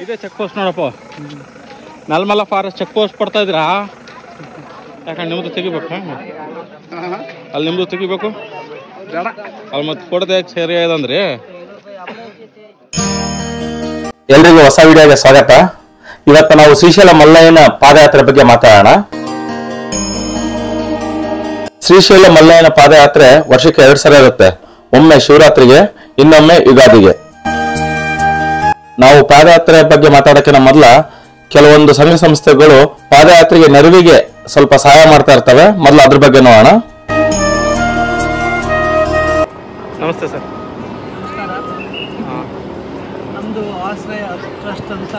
ಇದೇ check post ನೋಡಪ್ಪ, ನಲ್ಮಲ forest check post ಪಡ್ತಾ ಇದ್ರಾ? ಯಾಕಂದ್ರೆ ನಿಮ್ದು ತೆಗಿಬೇಕು, ಅಲ್ಲಿ ನಿಮ್ದು ತೆಗಿಬೇಕು, ಅಲ್ಲಿ ಮತ್ತೆ ಕೊಡದೆ ಸರಿ ಇದಂದ್ರಿ. ಎಲ್ರಿಗೂ ಹೊಸ ವಿಡಿಯೋಗೆ ಸ್ವಾಗತ. ಇವತ್ತು ನಾವು ಶ್ರೀಶೈಲ ಮಲ್ಲಯ್ಯನ ಪಾದಯಾತ್ರೆ ಬಗ್ಗೆ ಮಾತಾಡೋಣ. ಶ್ರೀಶೈಲ ಮಲ್ಲಯ್ಯನ ಪಾದಯಾತ್ರೆ ವರ್ಷಕ್ಕೆ 2 ಸಲ ಇರುತ್ತೆ. ಒಮ್ಮೆ ಶಿವರಾತ್ರಿಗೆ, ಇನ್ನೊಮ್ಮೆ ಯುಗಾದಿಗೆ. ನಾವು ಪಾದಯಾತ್ರೆ ಬಗ್ಗೆ ಮಾತಾಡೋಕ್ಕಿಂತ ಮೊದಲ ಕೆಲವೊಂದು ಸಂಘ ಸಂಸ್ಥೆಗಳು ಪಾದಯಾತ್ರೆಗೆ ನೆರವಿಗೆ ಸ್ವಲ್ಪ ಸಹಾಯ ಮಾಡ್ತಾ ಇರ್ತವೆ. ಮೊದಲು ಅದ್ರ ಬಗ್ಗೆ ನೋಡೋಣ. ನಮಸ್ತೆ ಸರ್. ನಮ್ಮದು ಆಶ್ರಯ ಟ್ರಸ್ಟ್ ಅಂತ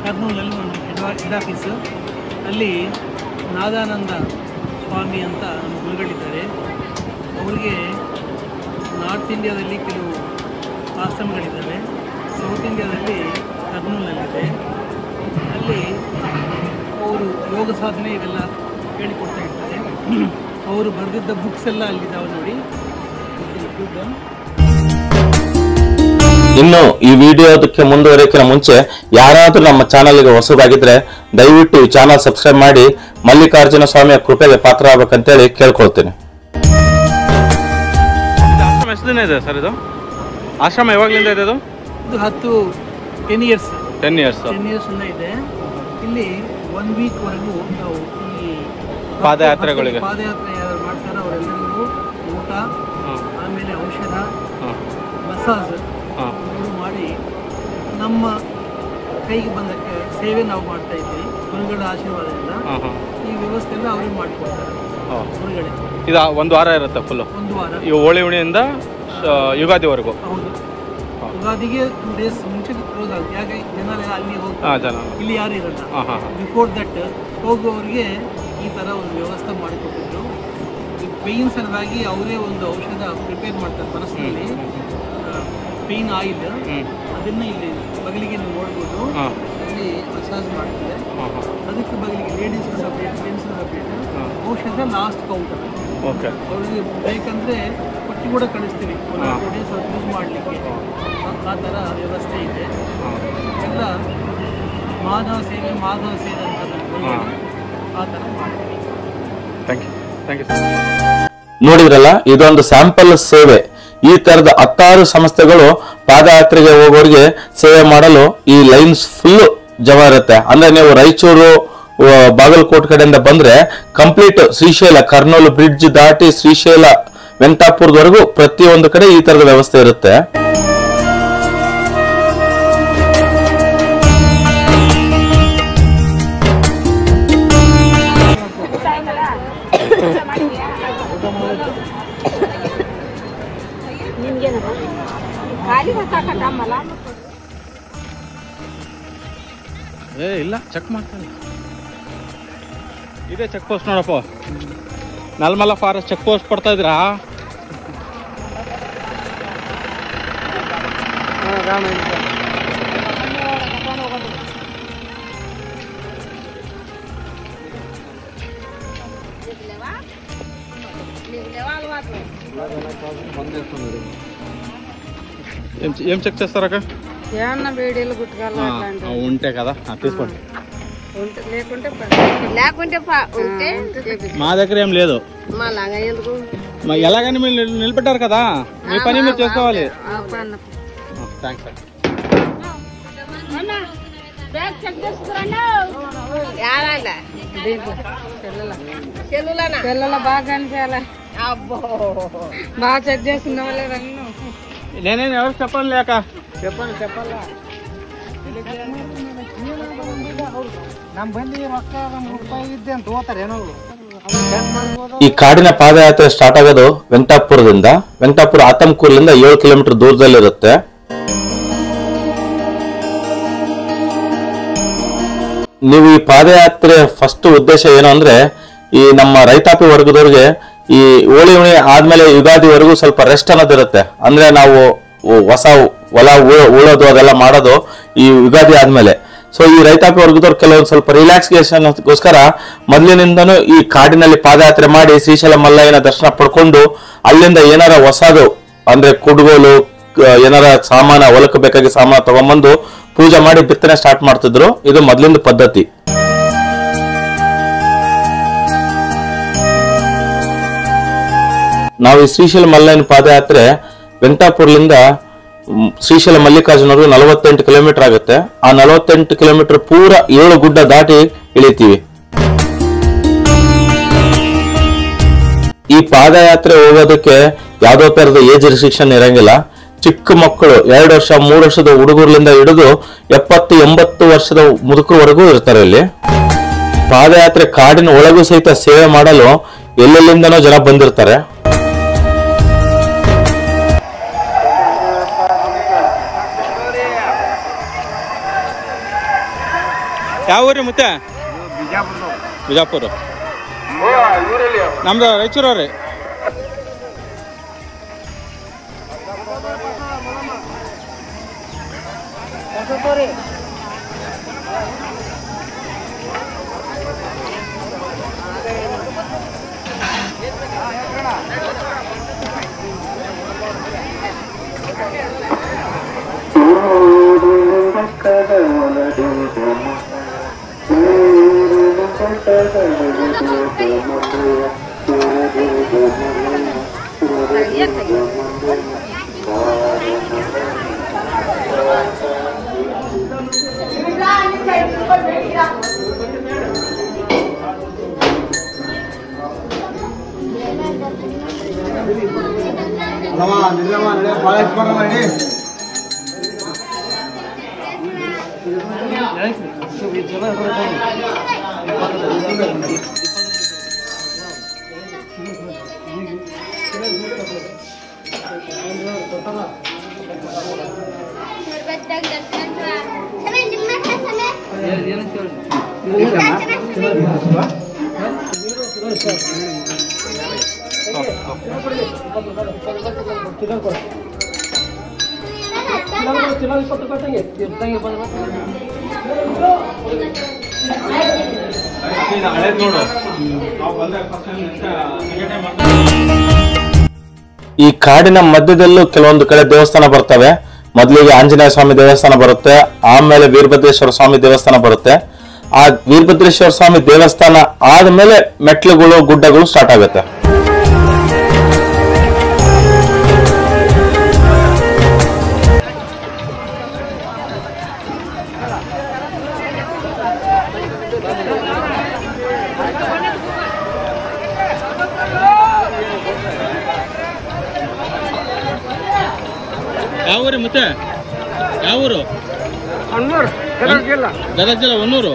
ಕರ್ನೂಲಲ್ಲಿ ನಮ್ಮ ಹೆಡ್ ಆಫೀಸು. ಅಲ್ಲಿ ನಾದಾನಂದ ಸ್ವಾಮಿ ಅಂತ ನಮ್ಮ ಗುರುಗಳಿದ್ದಾರೆ. ಅವರಿಗೆ ನಾರ್ತ್ ಇಂಡಿಯಾದಲ್ಲಿ ಕೆಲವು ಆಶ್ರಮಗಳಿದ್ದಾವೆ. ಸೌತ್ ಇಂಡಿಯಾದಲ್ಲಿ ಕರ್ನೂಲಲ್ಲಿದೆ. ಅಲ್ಲಿ ಅವರು ಯೋಗ ಸಾಧನೆ ಇವೆಲ್ಲ ಹೇಳಿಕೊಡ್ತಾ ಇರ್ತಾರೆ. ಅವರು ಬರೆದಿದ್ದ ಬುಕ್ಸ್ ಎಲ್ಲ ಅಲ್ಲಿದ್ದಾವೆ ನೋಡಿ. ಇನ್ನು ಈ ವಿಡಿಯೋದಕ್ಕೆ ಮುಂದುವರಿಯೋಕ್ಕಿಂತ ಮುಂಚೆ ಯಾರಾದ್ರೂ ನಮ್ಮ ಚಾನಲ್ಗೆ ಹೊಸದಾಗಿದ್ರೆ ದಯವಿಟ್ಟು ಈ ಚಾನಲ್ ಸಬ್ಸ್ಕ್ರೈಬ್ ಮಾಡಿ ಮಲ್ಲಿಕಾರ್ಜುನ ಸ್ವಾಮಿಯ ಕೃಪೆಗೆ ಪಾತ್ರ ಆಗ್ಬೇಕಂತೇಳಿ ಕೇಳ್ಕೊಳ್ತೀನಿ. ಆಶ್ರಮ ಎಷ್ಟು ದಿನ ಇದೆ ಸರ್ ಇದು? ಆಶ್ರಮ ಯಾವಾಗಲಿಂದ ಇದೆ ಇದು? 10 ಇಯರ್ಸ್ ಇದೆ. ಇಲ್ಲಿ 1 ವೀಕ್ವರೆಗೂ ನಾವು ಈ ಪಾದಯಾತ್ರೆಗಳಿಗೆ ಪಾದಯಾತ್ರೆ ಯಾರು ಮಾಡ್ತಾರೋ ಅವರೆಲ್ಲರಿಗೂ ಊಟ, ಆಮೇಲೆ ಔಷಧ, ಮಸಾಜ್ ಮಾಡಿ ನಮ್ಮ ಕೈಗೆ ಬಂದಕ್ಕೆ ಸೇವೆ ನಾವು ಮಾಡ್ತಾ ಇದ್ದೀವಿ. ಗುರುಗಳ ಆಶೀರ್ವಾದದಿಂದ ಈ ವ್ಯವಸ್ಥೆ ಎಲ್ಲ ಅವ್ರಿಗೆ ಮಾಡಿಕೊಡ್ತಾರೆ ಗುರುಗಳೇ. ಇದು 1 ವಾರ ಇರುತ್ತೆ ಫುಲ್ಲು? 1 ವಾರ. ಈ ಹೋಳಿ ಹುಣ್ಣಿಯಿಂದ ಯುಗಾದಿವರೆಗೂ? ಹೌದು. ಯುಗಾದಿಗೆ 2 ಡೇಸ್ ಮುಂಚೆ ಕ್ಲೋಸ್ ಆಗುತ್ತೆ. ಯಾಕೆ ಜನ ಅಲ್ಲಿ ಹೋಗ್ತಾರೆ, ಇಲ್ಲಿ ಯಾರು ಇರಲ್ಲ. ಬಿಫೋರ್ ದಟ್ ಹೋಗುವವರಿಗೆ ಈ ಥರ ಒಂದು ವ್ಯವಸ್ಥೆ ಮಾಡಿಕೊಟ್ಟಿದ್ರು. ಈ ಪೇಯ್ನ್ ಸಲುವಾಗಿ ಅವರೇ ಒಂದು ಔಷಧ ಪ್ರಿಪೇರ್ ಮಾಡ್ತಾರೆ ಮನಸ್ಸಿನಲ್ಲಿ, ಪೇಯ್ನ್ ಆಯಿಲ್. ಅದನ್ನು ಇಲ್ಲಿ ಬಗಲಿಗೆ ನೀವು ನೋಡ್ಬೋದು, ಅಲ್ಲಿ ಮಸಾಜ್ ಮಾಡ್ತಾರೆ. ಅದಕ್ಕೆ ಬಗಲಿಗೆ ಲೇಡೀಸ್ಗೆ ಸಪ್ರೇಟ್, ಜೆಂಟ್ಸ್ಗೆ ಸಪ್ರೇಟ್. ಔಷಧ ಲಾಸ್ಟ್ ಕೌಂಟರ್. ಅವ್ರಿಗೆ ಬೇಕಂದ್ರೆ ಕೊಟ್ಟು ಕೂಡ ಕಳಿಸ್ತೀವಿ 4 ಡೇಸ್ ಅವ್ರು ಯೂಸ್ ಮಾಡಲಿಕ್ಕೆ. ಆ ಥರ ವ್ಯವಸ್ಥೆ ಇದೆ. ಎಲ್ಲ ಮಾಧವ ಸೇವೆ ಅಂತ ಆ ಥರ ಮಾಡ್ತೀವಿ. Thank you. ನೋಡಿದ್ರಲ್ಲ, ಇದೊಂದು ಸ್ಯಾಂಪಲ್ ಸೇವೆ. ಈ ತರದ 16 ಸಂಸ್ಥೆಗಳು ಪಾದಯಾತ್ರೆಗೆ ಹೋಗೋರಿಗೆ ಸೇವೆ ಮಾಡಲು ಈ ಲೈನ್ಸ್ ಫುಲ್ ಜಮ ಇರುತ್ತೆ. ಅಂದ್ರೆ ನೀವು ರಾಯಚೂರು, ಬಾಗಲಕೋಟೆ ಕಡೆಯಿಂದ ಬಂದ್ರೆ ಕಂಪ್ಲೀಟ್ ಶ್ರೀಶೈಲ ಕರ್ನೂಲು ಬ್ರಿಡ್ಜ್ ದಾಟಿ ಶ್ರೀಶೈಲ ವೆಂಕಟಾಪುರದವರೆಗೂ ಪ್ರತಿಯೊಂದು ಕಡೆ ಈ ತರದ ವ್ಯವಸ್ಥೆ ಇರುತ್ತೆ. ಇಲ್ಲ, ಚೆಕ್ ಮಾಡ್ತಾರೆ. ಇದೇ ಚೆಕ್ ಪೋಸ್ಟ್ ನೋಡಪ್ಪ, ನಲ್ಮಲ ಫಾರೆಸ್ಟ್ ಚೆಕ್ ಪೋಸ್ಟ್ ಪಡ್ತಾ ಇದ್ರಾ? ఏం చెక్ చేస్తారక్క? ఏమన్నా వేడీలు గుట్టకాలు ఉంటే కదా తీసుకోండి. లేకుంటే మా దగ్గర ఏం లేదు. ఎలాగని మీరు నిలబెట్టారు కదా, మీ పని మీరు చేసుకోవాలి. Thanks sir. పిల్లల బాగా కనిపించాలి. బాగా చెక్ చేస్తున్నా నేనేం ఎవరు చెప్పను లేక చెప్పాలా ಈ ಕಾಡಿನ ಪಾದಯಾತ್ರೆ ಸ್ಟಾರ್ಟ್ ಆಗೋದು ವೆಂಕಟಾಪುರದಿಂದ. ವೆಂಕಟಾಪುರ ಆತಂಕೂರ್ಲಿಂದ 7 ಕಿಲೋಮೀಟರ್ ದೂರದಲ್ಲಿರುತ್ತೆ. ನೀವು ಈ ಪಾದಯಾತ್ರೆ ಫಸ್ಟ್ ಉದ್ದೇಶ ಏನು ಅಂದ್ರೆ, ಈ ನಮ್ಮ ರೈತಾಪಿ ವರ್ಗದವ್ರಿಗೆ ಈ ಹೋಳಿ ಹುಣ್ಣಿ ಆದ್ಮೇಲೆ ಯುಗಾದಿವರೆಗೂ ಸ್ವಲ್ಪ ರೆಸ್ಟ್ ಅನ್ನೋದಿರುತ್ತೆ. ಅಂದ್ರೆ ನಾವು ಹೊಸ ಹೊಲ ಉಳೋದು ಅದೆಲ್ಲ ಮಾಡೋದು ಈ ಯುಗಾದಿ ಆದ್ಮೇಲೆ. ಸೊ ಈ ರೈತಾಪಿ ವರ್ಗದವ್ರು ಕೆಲವೊಂದು ಸ್ವಲ್ಪ ರಿಲ್ಯಾಕ್ಸೇಷನ್ಗೋಸ್ಕರ ಮೊದಲಿನಿಂದನೂ ಈ ಕಾಡಿನಲ್ಲಿ ಪಾದಯಾತ್ರೆ ಮಾಡಿ ಶ್ರೀಶೈಲ ಮಲ್ಲಯ್ಯನ ದರ್ಶನ ಪಡ್ಕೊಂಡು ಅಲ್ಲಿಂದ ಏನಾರ ಹೊಸದು ಅಂದ್ರೆ ಕುಡುಗೋಲು, ಏನಾರ ಸಾಮಾನ ಹೊಲಕ್ಕೆ ಬೇಕಾಗಿ ಸಾಮಾನ ತಗೊಂಡ್ಬಂದು ಪೂಜೆ ಮಾಡಿ ಬಿತ್ತನೆ ಸ್ಟಾರ್ಟ್ ಮಾಡ್ತಿದ್ರು. ಇದು ಮೊದಲಿಂದ ಪದ್ಧತಿ. ನಾವು ಈ ಶ್ರೀಶೈಲ ಮಲ್ಲಯ್ಯನ ಪಾದಯಾತ್ರೆ ವೆಂಕಟಾಪುರದಿಂದ ಶ್ರೀಶೈಲ ಮಲ್ಲಿಕಾರ್ಜುನವರೆಗೂ 48 ಕಿಲೋಮೀಟರ್ ಆಗುತ್ತೆ. ಆ 48 ಕಿಲೋಮೀಟರ್ ಪೂರ 7 ಗುಡ್ಡ ದಾಟಿ ಇಳಿತೀವಿ. ಈ ಪಾದಯಾತ್ರೆ ಹೋಗೋದಕ್ಕೆ ಯಾವ್ದೋ ತರದ ಏಜ್ ರಿಸ್ಟ್ರಿಕ್ಷನ್ ಇರಂಗಿಲ್ಲ. ಚಿಕ್ಕ ಮಕ್ಕಳು 2 ವರ್ಷ 3 ವರ್ಷದ ಹುಡುಗರ್ಲಿಂದ ಹಿಡಿದು 70-80 ವರ್ಷದ ಮುದುಕರವರೆಗೂ ಇರ್ತಾರೆ. ಇಲ್ಲಿ ಪಾದಯಾತ್ರೆ ಕಾಡಿನ ಒಳಗೂ ಸಹಿತ ಸೇವೆ ಮಾಡಲು ಎಲ್ಲೆಲ್ಲಿಂದನೋ ಜನ ಬಂದಿರ್ತಾರೆ. ಯಾವ ಊರಿ ಮತ್ತೆ? ಬಿಜಾಪುರ. ನಮ್ದು ರಾಯಚೂರವ್ರಿ. ಈ ಕಾಡಿನ ಮಧ್ಯದಲ್ಲೂ ಕೆಲವೊಂದು ಕಡೆ ದೇವಸ್ಥಾನ ಬರ್ತವೆ. ಮೊದಲಿಗೆ ಆಂಜನೇಯ ಸ್ವಾಮಿ ದೇವಸ್ಥಾನ ಬರುತ್ತೆ, ಆಮೇಲೆ ವೀರಭದ್ರೇಶ್ವರ ಸ್ವಾಮಿ ದೇವಸ್ಥಾನ ಬರುತ್ತೆ. ಆ ವೀರಭದ್ರೇಶ್ವರ ಸ್ವಾಮಿ ದೇವಸ್ಥಾನ ಆದ್ಮೇಲೆ ಮೆಟ್ಲುಗಳು ಗುಡ್ಡಗಳು ಸ್ಟಾರ್ಟ್ ಆಗುತ್ತೆ. ಯಾವ ಊರಿ ಮತ್ತೆ? ಯಾವ ಊರು? ಗದಗ ಜಿಲ್ಲೆ. ಹೊನ್ನೂರು.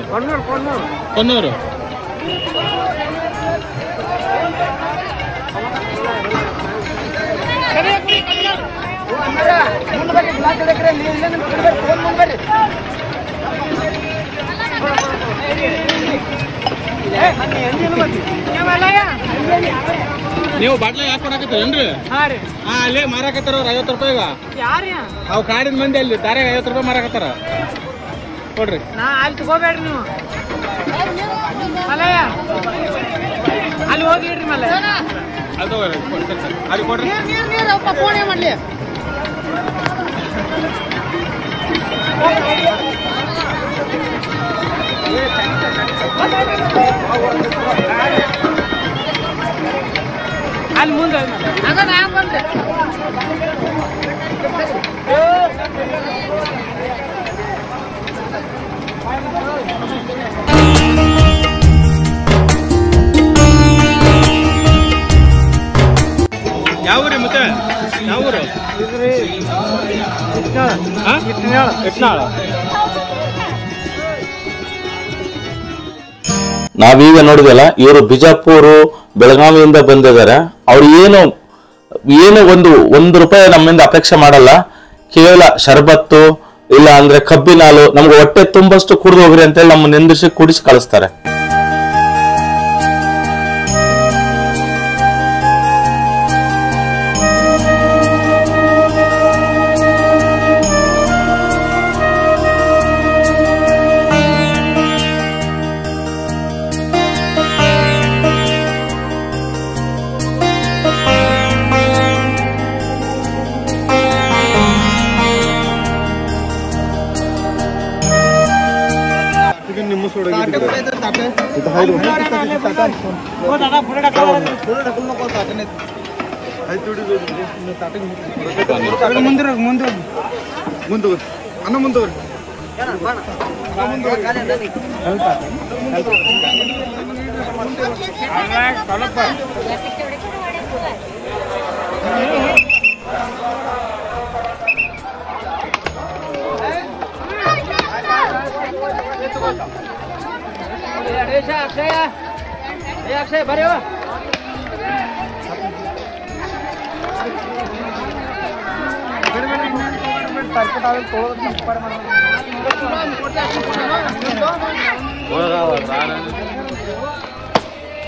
ನೀವು ಬಾಟ್ಲ ಯಾಕೆ ಕೊಡಾಕತ್ತೀರೇನ್ರಿ? ಅಲ್ಲೇ ಮಾರಾಕತ್ತಾರ ಅವ್ರು 50 ರೂಪಾಯಿಗ. ಅವ್ ಕಾಡಿನ ಮಂದಿ ಅಲ್ಲಿ ದಾರ್ಯಾಗ 50 ರೂಪಾಯಿ ಮಾರಾಕತ್ತಾರ. ಕೊಡ್ರಿ. ಅಲ್ಲಿ ತಗೋಬೇಡ್ರಿ ನೀವು. ಮಲಯ ಅಲ್ಲಿ ಹೋಗಿಡ್ರಿ. ಮಲಯ ಅದು ತಗೋರಿ. ಅಲ್ಲಿ ಕೊಡ್ರಿ. ಫೋನ್ ಮಾಡ್ಲಿ. ಅಲ್ಲಿ ಮುಂದೆ ಯಾವ ಊರಿ ಮತ್ತೆ? ಯಾವ ಊರು? ಇಟ್ನಾಳ. ನಾವೀಗ ನೋಡಿದಲ್ಲ, ಇವರು ಬಿಜಾಪುರ ಬೆಳಗಾವಿಯಿಂದ ಬಂದಿದ್ದಾರೆ. ಅವ್ರು ಏನು ಒಂದು ರೂಪಾಯಿ ನಮ್ಮಿಂದ ಅಪೇಕ್ಷೆ ಮಾಡಲ್ಲ. ಕೇವಲ ಶರ್ಬತ್ತು ಇಲ್ಲ ಅಂದ್ರೆ ಕಬ್ಬಿನ ಹಾಲು, ನಮ್ಗೆ ಹೊಟ್ಟೆ ತುಂಬಷ್ಟು ಕುಡಿದು ಹೋಗ್ರಿ ಅಂತೇಳಿ ನಮ್ಮ ನಿಂದಿಸಿ ಕುಡಿಸಿ ಕಳಿಸ್ತಾರೆ.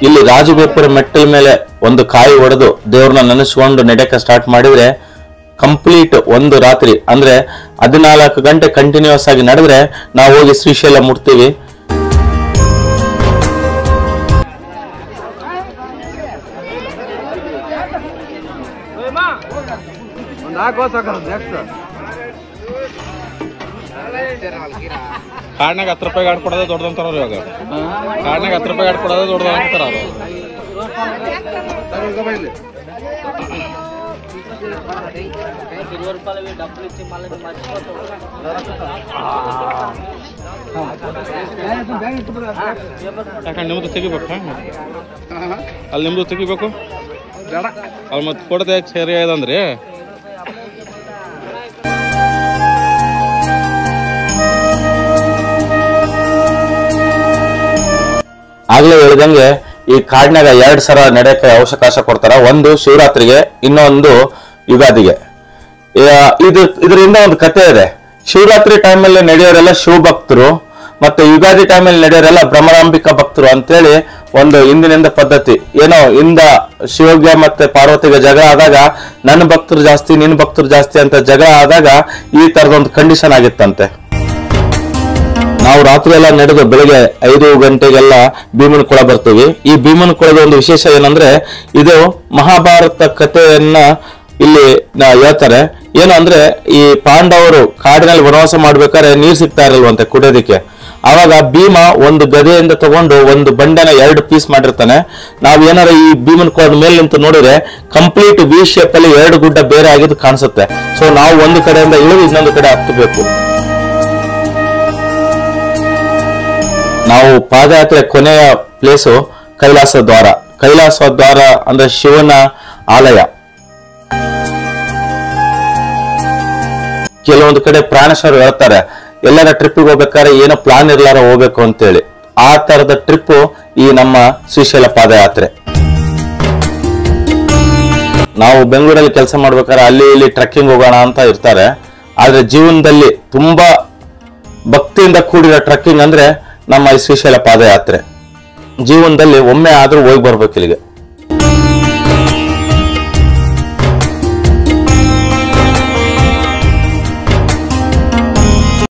ಇಲ್ಲಿ ರಾಜಗೋಪುರ ಮೆಟ್ಟಲ ಮೇಲೆ ಒಂದು ಕಾಯಿ ಹೊಡೆದು ದೇವ್ರನ್ನ ನೆನೆಸ್ಕೊಂಡು ನಡೆಯಕ್ಕೆ ಸ್ಟಾರ್ಟ್ ಮಾಡಿದ್ರೆ ಕಂಪ್ಲೀಟ್ ಒಂದು ರಾತ್ರಿ ಅಂದ್ರೆ 14 ಗಂಟೆ ಕಂಟಿನ್ಯೂಸ್ ಆಗಿ ನಡೆದ್ರೆ ನಾವು ಹೋಗಿ ಶ್ರೀಶೈಲ ಮುಟ್ತೀವಿ. ಕಾಡ್ನಾಗ 10 ರೂಪಾಯಿ ಗಾಡಿ ಕೊಡೋದೇ ದೊಡ್ಡದಂತಾರ ಅವ್ರು. ಇವಾಗ ಕಾಡ್ನಾಗ 10 ರೂಪಾಯಿ ಗಾಡಿ ಕೊಡೋದೇ ದೊಡ್ಡದ ಅಂತಾರ ಅವರು. ಯಾಕಂದ್ರೆ ನಿಮ್ದು ತೆಗಿಬೇಕು, ಅಲ್ಲಿ ನಿಮ್ದು ತೆಗಿಬೇಕು, ಅಲ್ಲಿ ಮತ್ತೆ ಕೊಡದೆ ಸೇರಿ ಇದಂದ್ರಿ. ಆಗ್ಲೇ ಹೇಳಿದಂಗೆ ಈ ಕಾಡ್ನಾಗ 2 ಸಲ ನಡೆಯಕ್ಕೆ ಅವಕಾಶ ಕೊಡ್ತಾರ. ಒಂದು ಶಿವರಾತ್ರಿಗೆ, ಇನ್ನೊಂದು ಯುಗಾದಿಗೆ. ಇದರಿಂದ ಒಂದು ಕತೆ ಇದೆ. ಶಿವರಾತ್ರಿ ಟೈಮಲ್ಲಿ ನಡೆಯೋರೆಲ್ಲ ಶಿವಭಕ್ತರು, ಮತ್ತೆ ಯುಗಾದಿ ಟೈಮಲ್ಲಿ ನಡೆಯೋರೆಲ್ಲ ಭ್ರಮರಾಂಬಿಕಾ ಭಕ್ತರು ಅಂತೇಳಿ ಒಂದು ಹಿಂದಿನಿಂದ ಪದ್ಧತಿ. ಏನೋ ಇಂದ ಶಿವಗೆ ಮತ್ತೆ ಪಾರ್ವತಿಗೆ ಜಗಳ ಆದಾಗ ನನ್ನ ಭಕ್ತರು ಜಾಸ್ತಿ ನಿನ್ನ ಭಕ್ತರು ಜಾಸ್ತಿ ಅಂತ ಜಗಳ ಆದಾಗ ಈ ತರದೊಂದು ಕಂಡೀಷನ್ ಆಗಿತ್ತಂತೆ. ನಾವು ರಾತ್ರಿ ಎಲ್ಲ ನಡೆದು ಬೆಳಿಗ್ಗೆ 5 ಗಂಟೆಗೆಲ್ಲ ಭೀಮನ ಕೊಳ ಬರ್ತೀವಿ. ಈ ಭೀಮನ ಕೊಳದ ಒಂದು ವಿಶೇಷ ಏನಂದ್ರೆ ಇದು ಮಹಾಭಾರತ ಕಥೆಯನ್ನ ಇಲ್ಲಿ ಹೇಳ್ತಾರೆ. ಏನು ಅಂದ್ರೆ ಈ ಪಾಂಡವರು ಕಾಡಿನಲ್ಲಿ ವನವಾಸ ಮಾಡ್ಬೇಕಾದ್ರೆ ನೀರ್ ಸಿಗ್ತಾ ಇರಲ್ವಂತೆ ಕುಡಿಯೋದಿಕ್ಕೆ. ಆವಾಗ ಭೀಮ ಒಂದು ಗದೆಯಿಂದ ತಗೊಂಡು ಒಂದು ಬಂಡೆನ 2 ಪೀಸ್ ಮಾಡಿರ್ತಾನೆ. ನಾವ್ ಏನಾರ ಈ ಭೀಮನ್ ಕೊಳದ ಮೇಲೆ ನಿಂತು ನೋಡಿದ್ರೆ ಕಂಪ್ಲೀಟ್ ವಿ ಶೇಪ್ ಅಲ್ಲಿ 2 ಗುಡ್ಡ ಬೇರೆ ಆಗಿದ್ದು ಕಾಣಿಸುತ್ತೆ. ಸೊ ನಾವು ಒಂದು ಕಡೆಯಿಂದ ಇಳಿದು ಇನ್ನೊಂದು ಕಡೆ ಹತ್ತಬೇಕು. ನಾವು ಪಾದಯಾತ್ರೆ ಕೊನೆಯ ಪ್ಲೇಸು ಕೈಲಾಸ ದ್ವಾರ. ಕೈಲಾಸ ದ್ವಾರ ಅಂದ್ರೆ ಶಿವನ ಆಲಯ. ಕೆಲವೊಂದು ಕಡೆ ಪ್ರಾಣೇಶ್ವರು ಹೇಳ್ತಾರೆ ಎಲ್ಲರ ಟ್ರಿಪ್ಪಿಗೆ ಹೋಗ್ಬೇಕಾದ್ರೆ ಏನೋ ಪ್ಲಾನ್ ಇರ್ಲಾರ ಹೋಗ್ಬೇಕು ಅಂತೇಳಿ. ಆ ತರದ ಟ್ರಿಪ್ ಈ ನಮ್ಮ ಶ್ರೀಶೈಲ ಪಾದಯಾತ್ರೆ. ನಾವು ಬೆಂಗಳೂರಲ್ಲಿ ಕೆಲಸ ಮಾಡ್ಬೇಕಾದ್ರೆ ಅಲ್ಲಿ ಇಲ್ಲಿ ಟ್ರೆಕ್ಕಿಂಗ್ ಹೋಗೋಣ ಅಂತ ಇರ್ತಾರೆ. ಆದ್ರೆ ಜೀವನದಲ್ಲಿ ತುಂಬಾ ಭಕ್ತಿಯಿಂದ ಕೂಡಿರೋ ಟ್ರೆಕ್ಕಿಂಗ್ ಅಂದ್ರೆ ನಮ್ಮ ಈ ಶ್ರೀಶೈಲ ಪಾದಯಾತ್ರೆ. ಜೀವನದಲ್ಲಿ ಒಮ್ಮೆ ಆದ್ರೂ ಹೋಗಿ ಬರ್ಬೇಕು ಇಲ್ಲಿಗೆ.